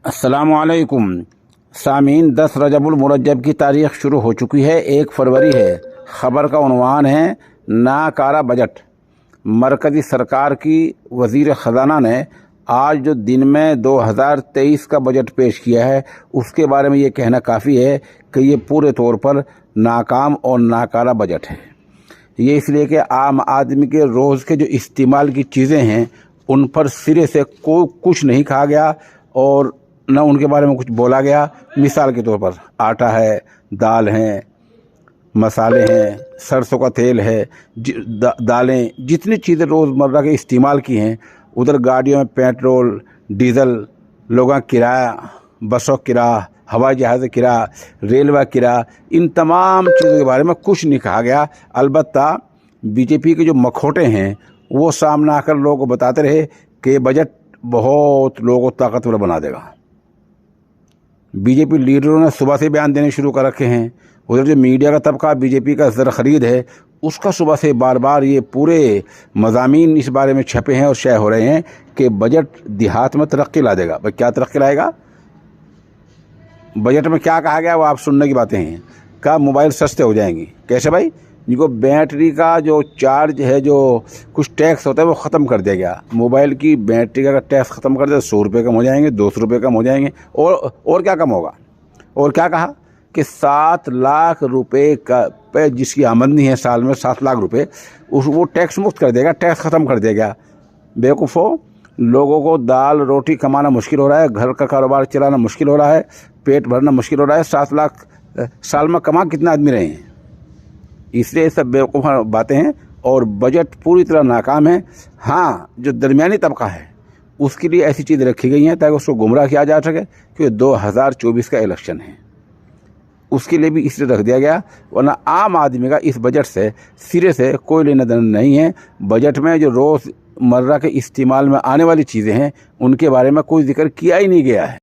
अस्सलामुअलैकुम सामीन। 10 रजबुल मुरज्जब की तारीख शुरू हो चुकी है। 1 फरवरी है। ख़बर का उन्वान है नाकारा बजट। मरकज़ी सरकार की वज़ीर ख़जाना ने आज जो दिन में 2023 का बजट पेश किया है उसके बारे में ये कहना काफ़ी है कि ये पूरे तौर पर नाकाम और नाकारा बजट है। ये इसलिए कि आम आदमी के रोज़ के जो इस्तेमाल की चीज़ें हैं उन पर सिरे से कुछ नहीं कहा गया और न उनके बारे में कुछ बोला गया। मिसाल के तौर पर आटा है, दाल हैं, मसाले हैं, सरसों का तेल है, दालें, जितनी चीज़ें रोज़मर्रा के इस्तेमाल की हैं, उधर गाड़ियों में पेट्रोल, डीजल, लोगों का किराया, बसों का किराया, हवाई जहाज़ किराया, रेलवे किराया, इन तमाम चीज़ों के बारे में कुछ नहीं कहा गया। अलबत्ता बीजेपी के जो मखौटे हैं वो सामने आकर लोगों को बताते रहे कि बजट बहुत लोगों को ताकतवर बना देगा। बीजेपी लीडरों ने सुबह से बयान देने शुरू कर रखे हैं। उधर जो मीडिया का तबका बीजेपी का ज़र ख़रीद है उसका सुबह से बार बार ये पूरे मज़ामीन इस बारे में छपे हैं और शेयर हो रहे हैं कि बजट देहात में तरक्की ला देगा। भाई क्या तरक्की लाएगा? बजट में क्या कहा गया वो आप सुनने की बातें हैं। क्या मोबाइल सस्ते हो जाएंगी? कैसे भाई? जिनको बैटरी का जो चार्ज है, जो कुछ टैक्स होता है वो ख़त्म कर दिया गया। मोबाइल की बैटरी का टैक्स ख़त्म कर दिया, 100 रुपये कम हो जाएंगे, 200 रुपये कम हो जाएंगे। और क्या कम होगा? और क्या कहा कि 7 लाख रुपए का पे जिसकी आमदनी है साल में 7 लाख रुपए, वो टैक्स मुक्त कर देगा, टैक्स ख़त्म कर देगा। बेवकूफ़ों, लोगों को दाल रोटी कमाना मुश्किल हो रहा है, घर का कारोबार चलाना मुश्किल हो रहा है, पेट भरना मुश्किल हो रहा है। 7 लाख साल में कमा कितना आदमी रहे हैं? इसलिए सब बेवकूफ़ बातें हैं और बजट पूरी तरह नाकाम है। हाँ, जो दरमियानी तबका है उसके लिए ऐसी चीज़ें रखी गई हैं ताकि उसको गुमराह किया जा सके, क्योंकि 2024 का इलेक्शन है, उसके लिए भी इसलिए रख दिया गया। वरना आम आदमी का इस बजट से सिरे से कोई लेना देना नहीं है। बजट में जो रोज़मर्रा के इस्तेमाल में आने वाली चीज़ें हैं उनके बारे में कोई जिक्र किया ही नहीं गया है।